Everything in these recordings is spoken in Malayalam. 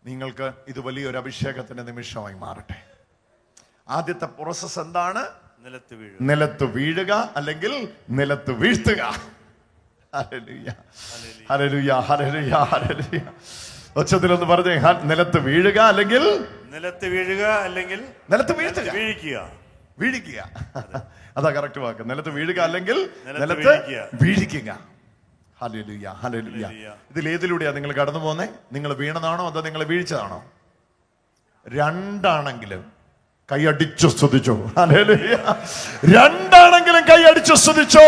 നിങ്ങൾക്ക് ഇത് വലിയൊരു അഭിഷേകത്തിന്റെ നിമിഷമായി മാറട്ടെ. ആദ്യത്തെ പ്രോസസ് എന്താണ്? നിലത്ത് വീഴുക അല്ലെങ്കിൽ നിലത്ത് വീഴ്ത്തുക. Hallelujah, hallelujah, hallelujah, hallelujah. ഒച്ചത്തിലൊന്ന് പറഞ്ഞേ, നിലത്ത് വീഴുക അല്ലെങ്കിൽ നിലത്ത് വീഴുക അല്ലെങ്കിൽ നിലത്ത് വീഴ്ത്തുക, വീഴിക്കുക. അതാ കറക്റ്റ് വാക്ക്. നിലത്ത് വീഴുക അല്ലെങ്കിൽ നിലത്ത് വീഴിക്കുക. Hallelujah, hallelujah. ഇതിലേതിലൂടെയാ നിങ്ങൾ കടന്നു പോകുന്നേ? നിങ്ങൾ വീണതാണോ അതോ നിങ്ങൾ വീഴ്ചതാണോ? രണ്ടാണെങ്കിലും കൈയടിച്ചു സ്തുതിച്ചോ. ഹല്ലേലൂയ. രണ്ടാണെങ്കിലും കൈയടിച്ചു സ്തുതിച്ചോ.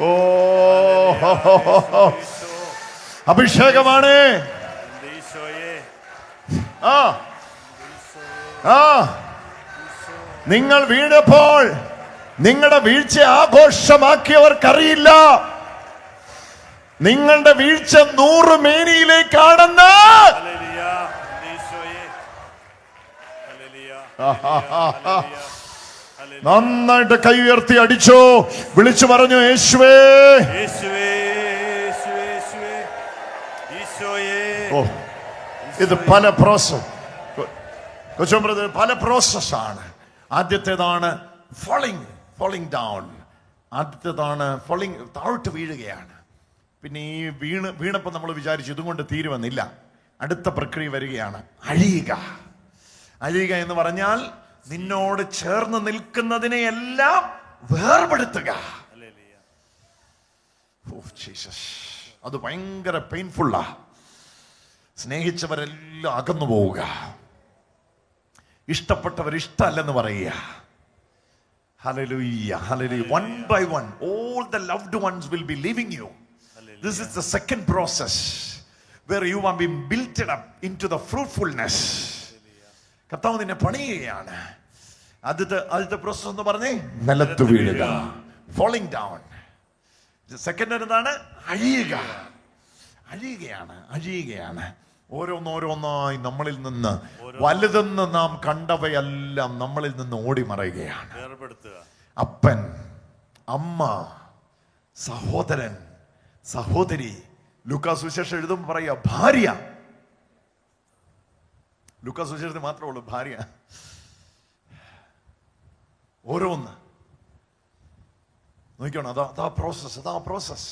ഓ, അഭിഷേകമാണ്. നിങ്ങൾ വീണപ്പോൾ നിങ്ങളുടെ വീഴ്ച ആഘോഷമാക്കിയവർക്കറിയില്ല. നിങ്ങളുടെ വീഴ്ച 100 മേനിയിലേക്കാണെന്ന്. നന്നായിട്ട് കൈ ഉയർത്തി അടിച്ചോ, വിളിച്ചു പറഞ്ഞു യേശുവേ. ഓ, ഇത് പല പ്രോസസ്, പല പ്രോസസ്സാണ്. ആദ്യത്തേതാണ് ഫോളിങ് ഡൗൺ. ആദ്യത്തേതാണ് താഴോട്ട് വീഴുകയാണ്. പിന്നെ ഈ വീണപ്പോൾ നമ്മൾ വിചാരിച്ചു ഇതുകൊണ്ട് തീരുമെന്നില്ല. അടുത്ത പ്രക്രിയ വരികയാണ്, അഴിയുക എന്ന് പറഞ്ഞാൽ നിന്നോട് ചേർന്ന് നിൽക്കുന്നതിനെ എല്ലാം വേർപെടുത്തുക. അത് ഭയങ്കര പെയിൻഫുള്ളാ. സ്നേഹിച്ചവരെല്ലാം അകന്നു പോവുക, ഇഷ്ടപ്പെട്ടവർ ഇഷ്ടമല്ലെന്ന് പറയുക. Hallelujah, hallelujah. One by one, all the loved ones will be leaving you. This is the second process where you are being built up into the fruitfulness. കർത്താവ് നിന്നെ പണിയുകയാണ്. ആദ്യത്തെ പ്രോസസ് എന്ന് പറഞ്ഞേ നിലത്ത് വീഴുക, falling down. സെക്കൻഡ് എന്താണ്? അഴിയുകയാണ്. ഓരോന്നോരോന്നായി നമ്മളിൽ നിന്ന് വലുതെന്ന് നാം കണ്ടവയെല്ലാം നമ്മളിൽ നിന്ന് ഓടി മറയുകയാണ്. അപ്പൻ, അമ്മ, സഹോദരൻ, സഹോദരി. ലൂക്കാസ് സുവിശേഷം എഴുതുമ്പോൾ പറയുക ഭാര്യ. ലൂക്കാസ് സുവിശേഷത്തിൽ മാത്രമേ ഉള്ളൂ ഭാര്യ. ഓരോന്ന് നോക്കണം. അതാ പ്രോസസ്.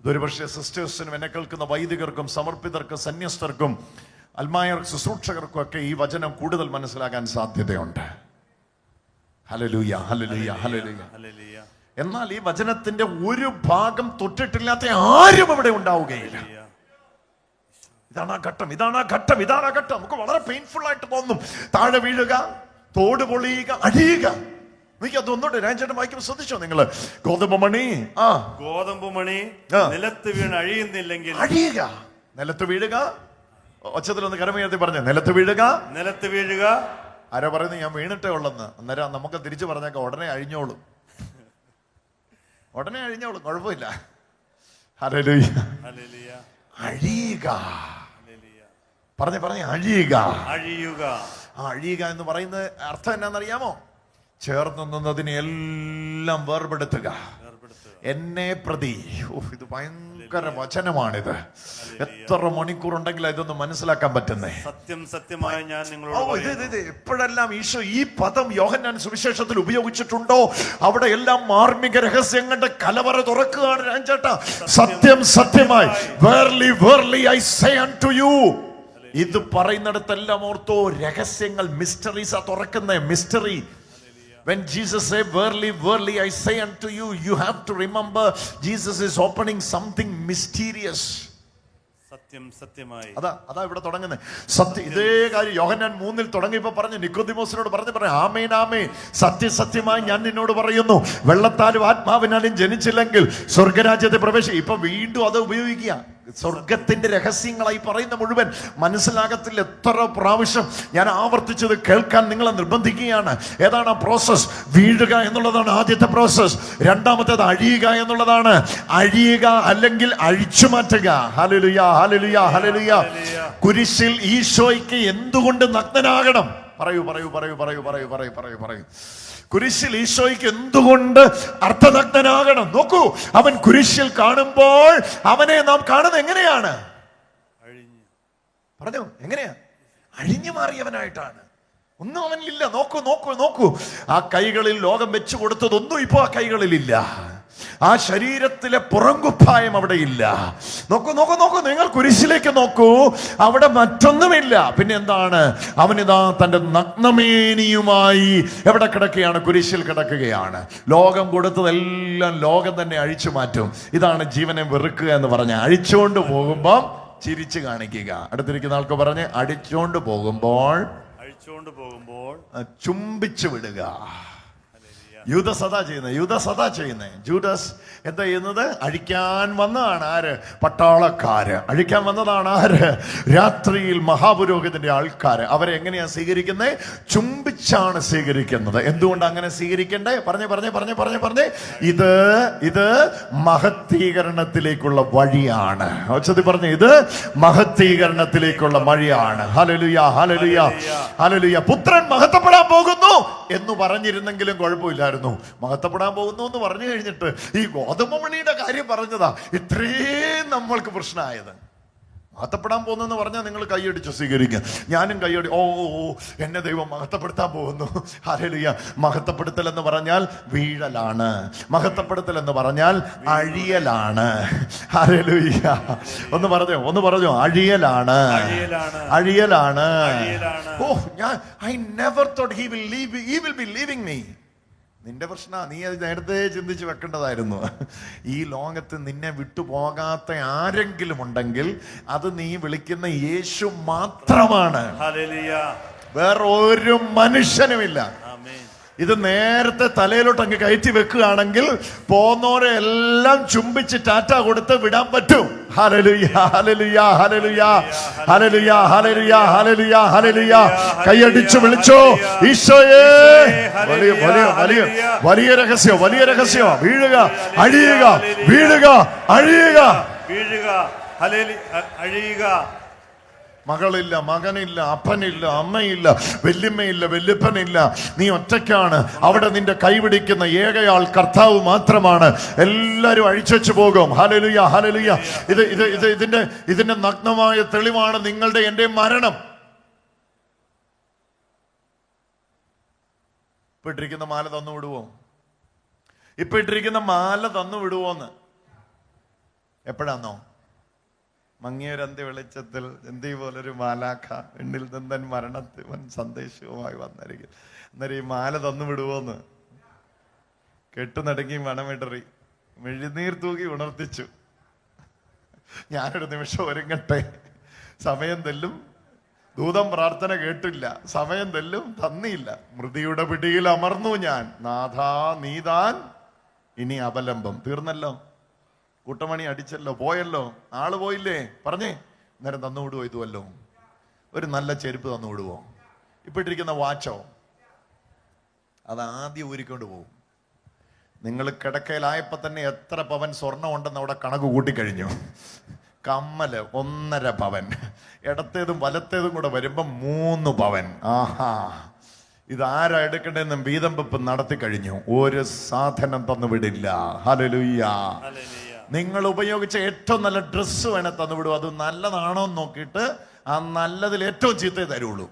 ഇതൊരു പക്ഷേ സിസ്റ്റേഴ്സിനും എന്നെ കേൾക്കുന്ന വൈദികർക്കും സമർപ്പിതർക്കും സന്യസ്തർക്കും അൽമായ ശുശ്രൂഷകർക്കും ഒക്കെ ഈ വചനം കൂടുതൽ മനസ്സിലാകാൻ സാധ്യതയുണ്ട്. Hallelujah, hallelujah, hallelujah. എന്നാൽ ഈ വചനത്തിന്റെ ഒരു ഭാഗം തൊട്ടിട്ടില്ലാത്ത ആരും ഇവിടെ ഉണ്ടാവുകയില്ല. ഇതാണ് ആ ഘട്ടം. നമുക്ക് വളരെ പെയിൻഫുൾ ആയിട്ട് തോന്നും. താഴെ വീഴുക, തോട് പൊളിയുക, അഴിയുക. അതൊന്നുണ്ട്. രാജേട്ടൻ വായിക്കുമ്പോൾ ശ്രദ്ധിച്ചോ നിങ്ങള്? ഗോതമ്പ് മണി നിലത്ത് വീണ് അഴിയുന്നില്ലെങ്കിൽ അഴിയുക. നിലത്ത് വീഴുക. ഒച്ചത്തിലൊന്ന് കരമുയർത്തി പറഞ്ഞ നിലത്ത് വീഴുക. ആരോ പറയുന്നത് ഞാൻ വീണിട്ടേ ഉള്ളെന്ന്. അന്നേരം നമുക്ക് തിരിച്ചു പറഞ്ഞേക്കാം ഉടനെ അഴിഞ്ഞോളും, കുഴപ്പമില്ല. ഹല്ലേലൂയ. അഴിയുക. പറഞ്ഞേ അഴിയുക. അഴിയുക എന്ന് പറയുന്നത് അർത്ഥം എന്നാന്നറിയാമോ? ചേർന്ന് നിന്നതിനെ എല്ലാം വേർപെടുത്തുക. എന്നെ പ്രതി. ഇത് ഭയങ്കര വചനമാണിത്. എത്ര മണിക്കൂറുണ്ടെങ്കിലും ഇതൊന്നും മനസ്സിലാക്കാൻ പറ്റുന്നേ. സത്യമായി ഞാൻ നിങ്ങളോട് എപ്പോഴെല്ലാം ഈശോ ഈ പദം യോഹന്നാൻ സുവിശേഷത്തിൽ ഉപയോഗിച്ചിട്ടുണ്ടോ അവിടെ എല്ലാം മാർമിക രഹസ്യങ്ങളുടെ കലവറ തുറക്കുകയാണ് രാജേട്ടാ. സത്യമായി Worli I say unto U. ഇത് പറയുന്നിടത്തെല്ലാം ഓർത്തോ, രഹസ്യങ്ങൾ, മിസ്റ്ററീസ് തുറക്കുന്ന mystery. When Jesus said, verily I say unto you, you have to remember Jesus is opening something mysterious. അതാ ഇവിടെ തുടങ്ങുന്നത്. ഇതേ കാര്യം യോഹന്നാൻ 3 തുടങ്ങിയപ്പോ പറഞ്ഞു, നിക്കോദിമോസിനോട് പറഞ്ഞു ആമേൻ, സത്യമായി ഞാൻ നിന്നോട് പറയുന്നു, വെള്ളത്താലും ആത്മാവിനാലും ജനിച്ചില്ലെങ്കിൽ സ്വർഗരാജ്യത്തെ ഇപ്പൊ വീണ്ടും അത് ഉപയോഗിക്കുക. സ്വർഗത്തിന്റെ രഹസ്യങ്ങളായി പറയുന്ന മുഴുവൻ മനസ്സിലാകത്തില്ല. എത്ര പ്രാവശ്യം ഞാൻ ആവർത്തിച്ചത് കേൾക്കാൻ നിങ്ങളെ നിർബന്ധിക്കുകയാണ്. ഏതാണ് ആ പ്രോസസ്? വീഴുക എന്നുള്ളതാണ് ആദ്യത്തെ പ്രോസസ്. രണ്ടാമത്തേത് അഴിയുക എന്നുള്ളതാണ്. അഴിയുക അല്ലെങ്കിൽ അഴിച്ചു മാറ്റുക. Hallelujah, hallelujah, hallelujah. കുരിശിൽ ഈശോയ്ക്ക് എന്തുകൊണ്ട് നഗ്നനാകണം? പറയൂ. കുരിശിൽ ഈശോയ്ക്ക് എന്തുകൊണ്ട് അർത്ഥനഗ്നനാകണം? നോക്കൂ, അവൻ കുരിശിൽ കാണുമ്പോൾ അവനെ നാം കാണുന്നത് എങ്ങനെയാണ്? പറഞ്ഞു എങ്ങനെയാ? അഴിഞ്ഞു മാറിയവനായിട്ടാണ്. ഒന്നും അവനിലില്ല. നോക്കൂ നോക്കൂ നോക്കൂ, ആ കൈകളിൽ ലോകം വെച്ചു കൊടുത്തതൊന്നും ഇപ്പോ ആ കൈകളിലില്ല. ആ ശരീരത്തിലെ പുറംകുപ്പായം അവിടെ ഇല്ല. നോക്കൂ നോക്കൂ നോക്കൂ, നിങ്ങൾ കുരിശിലേക്ക് നോക്കൂ, അവിടെ മറ്റൊന്നുമില്ല. പിന്നെ എന്താണ്? അവനിതാ തന്റെ നഗ്നമേനിയുമായി എവിടെ കിടക്കുകയാണ്? കുരിശിൽ കിടക്കുകയാണ്. ലോകം കൊടുത്തതെല്ലാം ലോകം തന്നെ അഴിച്ചു മാറ്റും. ഇതാണ് ജീവനെ വെറുക്കുക എന്ന് പറഞ്ഞ. അഴിച്ചുകൊണ്ട് പോകുമ്പോൾ ചിരിച്ചു കാണിക്കുക. അടുത്തിരിക്കുന്ന ആൾക്ക് പറഞ്ഞ്, അടിച്ചുകൊണ്ട് പോകുമ്പോൾ ചുംബിച്ചു വിടുക. യൂദാസ് അതാ ചെയ്യുന്നത്. ജൂഡാസ് എന്താ ചെയ്യുന്നത്? അഴിക്കാൻ വന്നതാണ്. ആര്? പട്ടാളക്കാര് അഴിക്കാൻ വന്നതാണ്. ആര്? രാത്രിയിൽ മഹാപുരോഹിതന്റെ ആൾക്കാര്. അവരെ എങ്ങനെയാ സ്വീകരിക്കുന്നത്? ചുംബിച്ചാണ് സ്വീകരിക്കുന്നത്. എന്തുകൊണ്ട് അങ്ങനെ സ്വീകരിക്കണ്ടേ? പറഞ്ഞേ. ഇത് മഹത്വീകരണത്തിലേക്കുള്ള വഴിയാണ്. പറഞ്ഞേ, ഇത് മഹത്വീകരണത്തിലേക്കുള്ള വഴിയാണ്. Hallelujah, hallelujah, hallelujah. പുത്രൻ മഹത്വപ്പെടാൻ പോകുന്നു എന്ന് പറഞ്ഞിരുന്നെങ്കിലും കുഴപ്പമില്ലായിരുന്നു. മഹത്വപ്പെടാൻ പോകുന്നു എന്ന് പറഞ്ഞു കഴിഞ്ഞിട്ട് ഈ ഗോതമ്പുമണിയുടെ കാര്യം പറഞ്ഞതാ ഇത്രയും നമ്മൾക്ക് പ്രശ്നമായത്. മഹത്വപ്പെടാൻ പോകുന്നു എന്ന് പറഞ്ഞാൽ നിങ്ങൾ കൈയടിച്ച് സ്വീകരിക്കുക. ഞാനും കൈയടി. ഓ എന്നെ ദൈവം മഹത്വപ്പെടുത്താൻ പോകുന്നു. ഹല്ലേലൂയ. മഹത്വപ്പെടുത്തൽ എന്ന് പറഞ്ഞാൽ വീഴലാണ്. മഹത്വപ്പെടുത്തൽ എന്ന് പറഞ്ഞാൽ അഴിയലാണ്. ഹല്ലേലൂയ. ഒന്ന് പറഞ്ഞോ. അഴിയലാണ്. ഓ, I never thought he will be leaving me. നിന്റെ പ്രശ്ന, നീ അത് നേരത്തെ ചിന്തിച്ച് വെക്കേണ്ടതായിരുന്നു. ഈ ലോകത്ത് നിന്നെ വിട്ടുപോകാത്ത ആരെങ്കിലും ഉണ്ടെങ്കിൽ അത് നീ വിളിക്കുന്ന യേശു മാത്രമാണ്. വേറെ ഒരു മനുഷ്യനുമില്ല. ഇത് നേരത്തെ തലയിലോട്ട് അങ്ങ് കയറ്റി വെക്കുകയാണെങ്കിൽ പോന്നോരെ എല്ലാം ചുംബിച്ച് ടാറ്റ കൊടുത്ത് വിടാൻ പറ്റും. Hallelujah, hallelujah, hallelujah, hallelujah, hallelujah, hallelujah, hallelujah. കൈയടിച്ചു വിളിച്ചോ ഈശോയേ. വലിയ രഹസ്യം. വീഴുക, അഴിയുക, വീഴുക, അഴിയുക. അഴിയുക. മകളില്ല, മകനില്ല, അപ്പനില്ല, അമ്മയില്ല, വല്യമ്മയില്ല, വല്യപ്പനില്ല. നീ ഒറ്റയ്ക്കാണ്. അവിടെ നിന്റെ കൈപിടിക്കുന്ന ഏകയാൾ കർത്താവ് മാത്രമാണ്. എല്ലാരും അഴിച്ചു പോകും. Hallelujah, hallelujah. ഇതിന്റെ നഗ്നമായ തെളിവാണ് നിങ്ങളുടെ എന്റെ മരണം. ഇപ്പൊ ഇട്ടിരിക്കുന്ന മാല തന്നു വിടുവോന്ന് എപ്പോഴാന്നോ? മങ്ങിയൊരന്ത്യ വെളിച്ചത്തിൽ എന്തി പോലൊരു മാലാഖ എണ്ണിൽ നിന്നൻ മരണത്തിവൻ സന്ദേശവുമായി വന്നിരിക്കും. അന്നേരം ഈ മാല തന്നു വിടുവോന്ന് കെട്ടുനടുങ്ങി മണമിടറി മെഴുനീർ തൂകി ഉണർത്തിച്ചു. ഞാനൊരു നിമിഷം ഒരുങ്ങട്ടെ. സമയം തെല്ലും. ദൂതം പ്രാർത്ഥന കേട്ടില്ല. സമയം തെല്ലും തന്നില്ല. മൃതിയുടെ പിടിയിൽ അമർന്നു ഞാൻ. നാഥാ നീതാൻ ഇനി അപലംബം. തീർന്നല്ലോ. കൂട്ടമണി അടിച്ചല്ലോ, പോയല്ലോ, ആള് പോയില്ലേ? പറഞ്ഞേ. നേരം തന്നുവിടുവോ? ഇതുവല്ലോ ഒരു നല്ല ചെരുപ്പ് തന്നുവിടുവോ? ഇപ്പൊ ഇട്ടിരിക്കുന്ന വാച്ചോ അത് ആദ്യം ഊരിക്കൊണ്ട് പോകും. നിങ്ങൾ കിടക്കയിലായപ്പോ തന്നെ എത്ര പവൻ സ്വർണം ഉണ്ടെന്ന് അവിടെ കണക്ക് കൂട്ടിക്കഴിഞ്ഞു. കമ്മല് 1.5 പവൻ, ഇടത്തേതും വലത്തേതും കൂടെ വരുമ്പോ 3 പവൻ. ആഹാ, ഇതാരാ എടുക്കണ്ടെന്നും വീതം വെപ്പ് നടത്തി കഴിഞ്ഞു. ഒരു സാധനം തന്നു വിടില്ല. ഹല്ലേലൂയ. നിങ്ങൾ ഉപയോഗിച്ച ഏറ്റവും നല്ല ഡ്രസ്സ് വേണേ തന്നുവിടും. അത് നല്ലതാണോ എന്ന് നോക്കിയിട്ട് ആ നല്ലതിൽ ഏറ്റവും ചീത്തേ തരുള്ളൂ.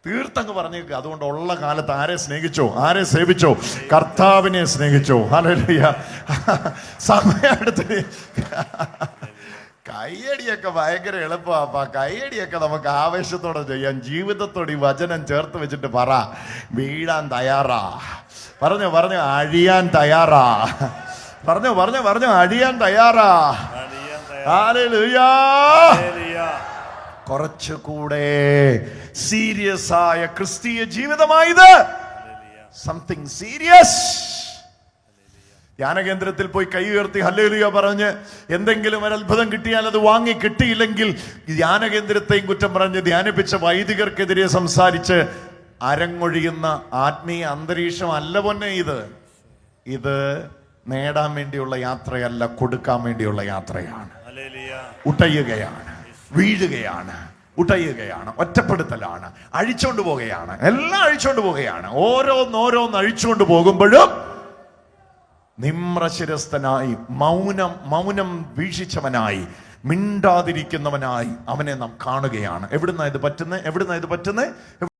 തീർത്തങ്ങ് പറഞ്ഞേക്ക്. അതുകൊണ്ട് ഉള്ള കാലത്ത് ആരെ സ്നേഹിച്ചോ, ആരെ സേവിച്ചോ? കർത്താവിനെ സ്നേഹിച്ചോ. ഹല്ലേലൂയ. സമയം എടുത്ത് കൈയടിയൊക്കെ ഭയങ്കര എളുപ്പമാ. കൈയടിയൊക്കെ നമുക്ക് ആവേശത്തോടെ ചെയ്യാം. ജീവിതത്തോട് ഈ വചനം ചേർത്ത് വെച്ചിട്ട് പറ, വീഴാൻ തയ്യാറാ. പറഞ്ഞോ അഴിയാൻ തയ്യാറാ. പറഞ്ഞോ അഴിയാൻ തയ്യാറാ. ഹല്ലേലൂയ. കുറച്ചുകൂടെ സീരിയസ് ആയ ക്രിസ്തീയ ജീവിതമായത്. Something serious. ധ്യാനകേന്ദ്രത്തിൽ പോയി കൈ ഉയർത്തി ഹല്ലേലൂയ പറഞ്ഞ് എന്തെങ്കിലും ഒരു അത്ഭുതം കിട്ടിയാൽ അത് വാങ്ങി, കിട്ടിയില്ലെങ്കിൽ ധ്യാനകേന്ദ്രത്തെയും കുറ്റം പറഞ്ഞ് ധ്യാനിപ്പിച്ച വൈദികർക്കെതിരെ സംസാരിച്ച് അരങ്ങൊഴിയുന്ന ആത്മീയ അന്തരീക്ഷം അല്ല പൊന്നെ ഇത് നേടാൻ വേണ്ടിയുള്ള യാത്രയല്ല, കൊടുക്കാൻ വേണ്ടിയുള്ള യാത്രയാണ്. ഉടയുകയാണ്, വീഴുകയാണ്, ഉടയുകയാണ്, ഒറ്റപ്പെടുത്തലാണ്, അഴിച്ചോണ്ട് പോവുകയാണ്. എല്ലാം അഴിച്ചോണ്ട് പോവുകയാണ്. ഓരോന്നോരോന്ന് അഴിച്ചുകൊണ്ട് പോകുമ്പോഴും നിമ്രശിരസ്ഥനായി, മൗനം വീക്ഷിച്ചവനായി, മിണ്ടാതിരിക്കുന്നവനായി അവനെ നാം കാണുകയാണ്. എവിടുന്നാ ഇത് പറ്റുന്നത്?